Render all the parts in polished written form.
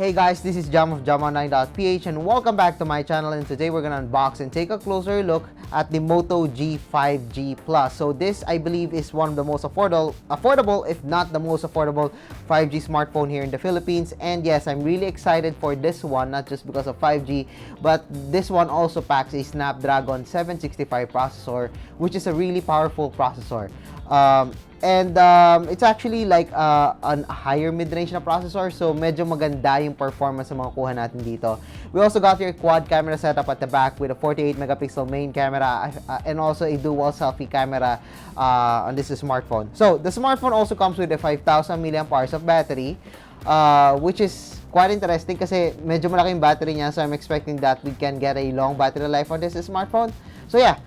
Hey guys, this is Jam of Jam19.ph and welcome back to my channel, and today we're gonna unbox and take a closer look at the Moto G 5G Plus. So this, I believe, is one of the most affordable, if not the most affordable 5G smartphone here in the Philippines. And yes, I'm really excited for this one, not just because of 5G, but this one also packs a Snapdragon 765 processor, which is a really powerful processor. It's actually like a higher mid-range na processor, so medyo maganda yung performance sa mga kuha natin dito. We also got your quad camera setup at the back with a 48 megapixel main camera and also a dual selfie camera on this smartphone. So the smartphone also comes with a 5,000 mAh of battery, which is quite interesting kasi medyo malaki yung battery niya, so I'm expecting that we can get a long battery life on this smartphone. So yeah,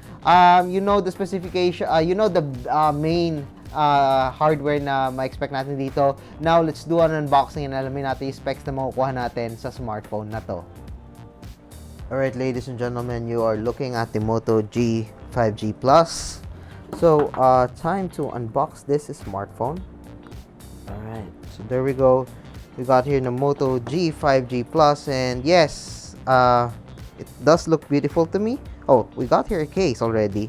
you know the specification, you know the main hardware na ma-expect natin dito. Now, let's do an unboxing and alamin natin yung specs na makukuha natin sa smartphone na to. Alright, ladies and gentlemen, you are looking at the Moto G 5G Plus. So, time to unbox this smartphone. Alright, so there we go. We got here the Moto G 5G Plus, and yes, it does look beautiful to me. Oh, we got here a case already.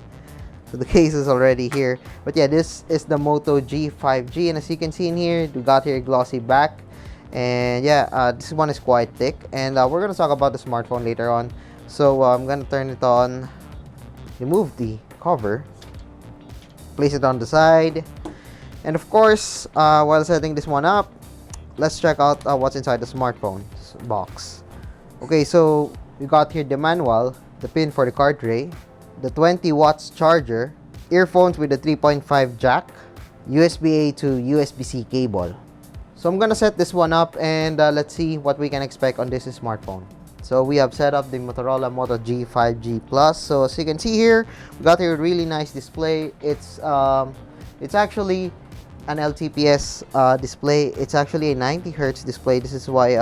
So the case is already here. But yeah, this is the Moto G 5G, and as you can see in here, we got here a glossy back. And yeah, this one is quite thick, and we're gonna talk about the smartphone later on. So I'm gonna turn it on, remove the cover, place it on the side, and of course, while setting this one up, let's check out what's inside the smartphone box. Okay, so we got here the manual, the pin for the card tray, the 20 watts charger, earphones with a 3.5 jack, USB-A to USB-C cable. So I'm gonna set this one up, and let's see what we can expect on this smartphone. So we have set up the Motorola Moto G 5G Plus. So as you can see here, we got here a really nice display. It's actually an LTPS display. It's actually a 90 Hz display. This is why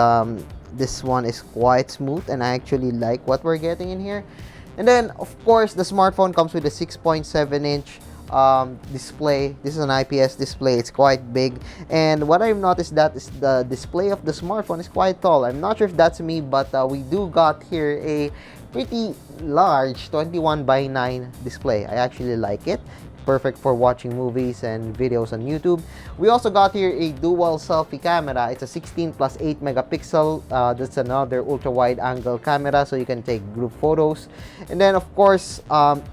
this one is quite smooth, and I actually like what we're getting in here. And then, of course, the smartphone comes with a 6.7-inch display. This is an IPS display. It's quite big. And what I've noticed that is the display of the smartphone is quite tall. I'm not sure if that's me, but we do got here a pretty large 21:9 display. I actually like it. Perfect for watching movies and videos on YouTube. We also got here a dual selfie camera. It's a 16+8 megapixel. That's another ultra wide angle camera, so you can take group photos. And then of course, on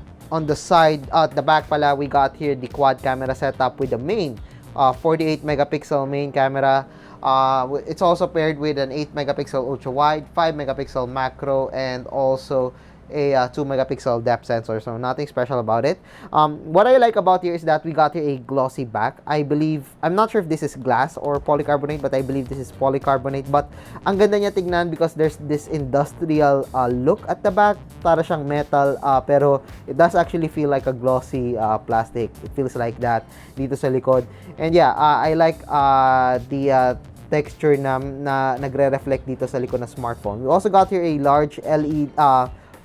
the side, at the back pala, we got here the quad camera setup with the main 48 megapixel main camera. It's also paired with an 8 megapixel ultra wide, 5 megapixel macro, and also a 2 megapixel depth sensor, so nothing special about it. What I like about here is that we got here a glossy back. I'm not sure if this is glass or polycarbonate, but I believe this is polycarbonate. But ang ganda niya tignan because there's this industrial look at the back. Para siyang metal, pero it does actually feel like a glossy plastic. It feels like that dito sa likod. And yeah, I like the texture na nagre-reflect dito sa likod ng smartphone. We also got here a large LED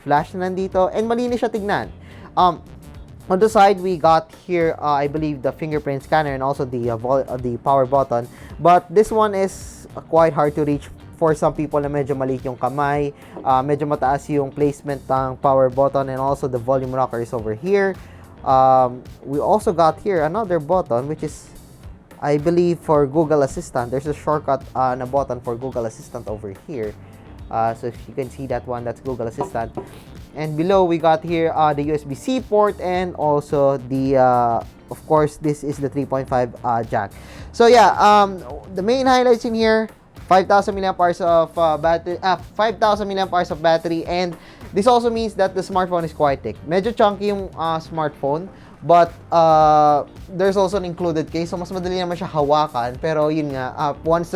flash na nandito, and malinis siya tignan. On the side, we got here, I believe, the fingerprint scanner and also the power button. But this one is quite hard to reach for some people na medyo maliit yung kamay, medyo mataas yung placement ng power button, and also the volume rocker is over here. We also got here another button, which is, I believe, for Google Assistant. There's a shortcut na button for Google Assistant over here. So if you can see that one, that's Google Assistant. And below, we got here the USB-C port, and also the of course, this is the 3.5 jack. So yeah, the main highlights in here: 5,000 mAh of battery, 5,000 mAh of battery, and this also means that the smartphone is quite thick. Medyo chunky yung smartphone, but there's also an included case, so mas madali naman siya hawakan. Pero yun nga, once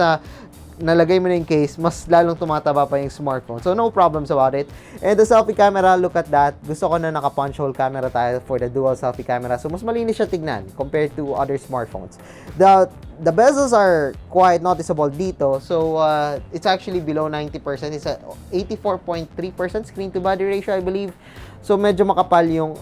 nalagay mo na yung case, mas lalong tumataba pa yung smartphone. So, no problems about it. And the selfie camera, look at that. Gusto ko na naka-punch hole camera tayo for the dual selfie camera. So, mas malinis siya tignan compared to other smartphones. The bezels are quite noticeable dito. So, it's actually below 90%. It's a 84.3% screen to body ratio, I believe. So, medyo makapal yung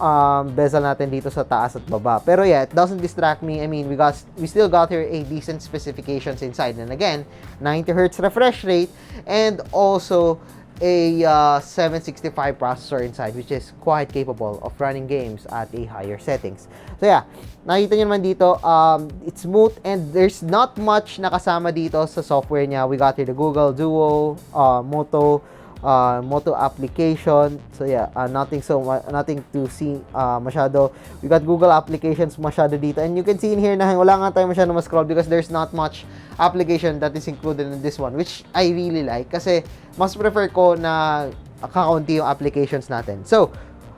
bezel natin dito sa taas at baba. Pero yeah, it doesn't distract me. I mean, we still got here a decent specifications inside. And again, 90 Hz refresh rate and also a 765 processor inside, which is quite capable of running games at a higher settings. So yeah, nakita nyo naman dito, it's smooth and there's not much nakasama dito sa software niya. We got here the Google Duo, Moto application. So yeah, nothing to see masyado. We got Google applications masyado dito, and you can see in here na wala nga tayo masyado ma-scroll because there's not much application that is included in this one, which I really like kasi mas prefer ko na kakaunti yung applications natin. So,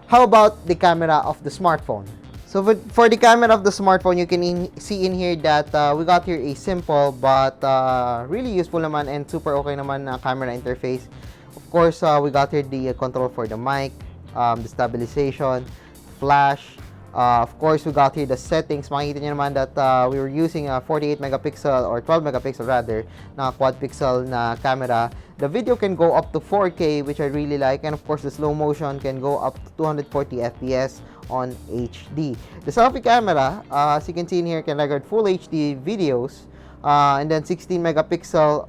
how about the camera of the smartphone? So, for the camera of the smartphone, you can see in here that we got here a simple but really useful naman and super okay naman na camera interface. Of course, we got here the control for the mic, the stabilization, flash. Of course, we got here the settings. Makikita nyo naman that we were using a 48 megapixel or 12 megapixel rather na quad pixel na camera. The video can go up to 4K, which I really like, and of course the slow motion can go up to 240 FPS on HD. The selfie camera, as you can see in here, can record full HD videos, and then 16 megapixel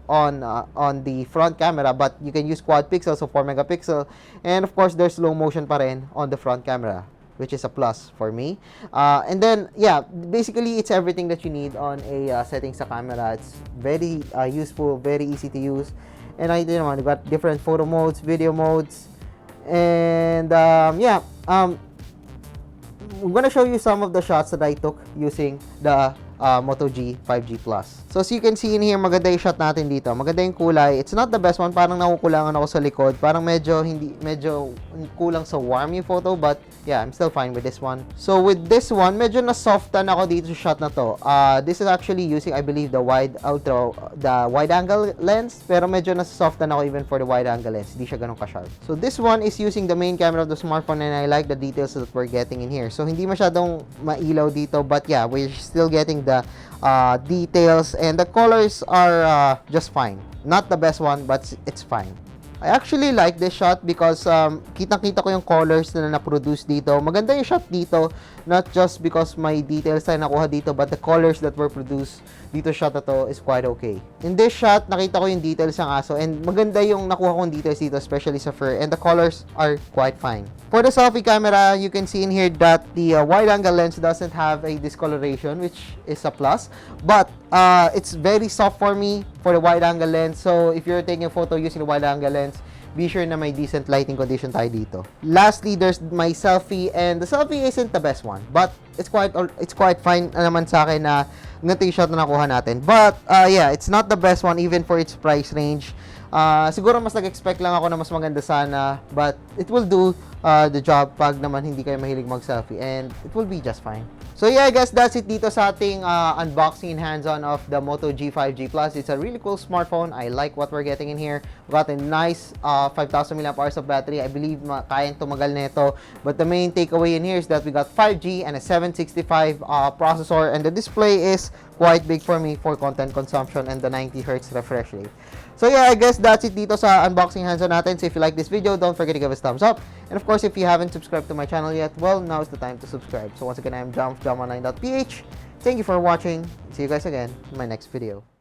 on the front camera, but you can use quad pixel, so 4 megapixel, and of course there's slow motion pa rin on the front camera, which is a plus for me. And then, yeah, basically, it's everything that you need on a setting sa camera. It's very useful, very easy to use. And I you know, got different photo modes, video modes. And, yeah, I'm gonna show you some of the shots that I took using the Moto G 5G Plus. So, as you can see in here, maganda yung shot natin dito. Maganda yung kulay. It's not the best one. Parang nakukulangan ako sa likod. Parang medyo kulang sa warm yung photo. But, yeah, I'm still fine with this one. So, with this one, medyo na-softan ako dito sa shot na to. This is actually using, I believe, the wide angle lens. Pero medyo na-softan ako even for the wide angle lens. Hindi siya ganun ka-sharp. So, this one is using the main camera of the smartphone and I like the details that we're getting in here. So, hindi masyadong mailaw dito. But, yeah, we're still getting the details and the colors are just fine. Not the best one, but it's fine. I actually like this shot because kitang-kita ko yung colors na na-produce dito. Maganda yung shot dito, not just because may details tayo nakuha dito, but the colors that were produced dito shot na to is quite okay. In this shot, nakita ko yung details ng aso and maganda yung nakuha kong details dito, especially sa fur, and the colors are quite fine. For the selfie camera, you can see in here that the wide-angle lens doesn't have a discoloration, which is a plus, but it's very soft for me for the wide-angle lens. So if you're taking a photo using the wide-angle lens, be sure na may decent lighting condition tayo dito. Lastly, there's my selfie, and the selfie isn't the best one, but it's quite fine naman sa akin na ganito yung shot na nakuha natin. But yeah, it's not the best one even for its price range. Siguro mas nag-expect lang ako na mas maganda sana, but it will do the job pag naman hindi kayo mahilig mag-selfie, and it will be just fine. So yeah, I guess that's it dito sa ating unboxing and hands-on of the Moto G 5G Plus. It's a really cool smartphone. I like what we're getting in here. We got a nice 5,000 mAh of battery. I believe kayang tumagal nito. But the main takeaway in here is that we got 5G and a 765 processor, and the display is quite big for me for content consumption and the 90 Hz refresh rate. So yeah, I guess that's it dito sa unboxing hands-on natin. So if you like this video, don't forget to give us a thumbs up. And of course, if you haven't subscribed to my channel yet, well, now is the time to subscribe. So once again, I'm JomOnline.ph. Thank you for watching. See you guys again in my next video.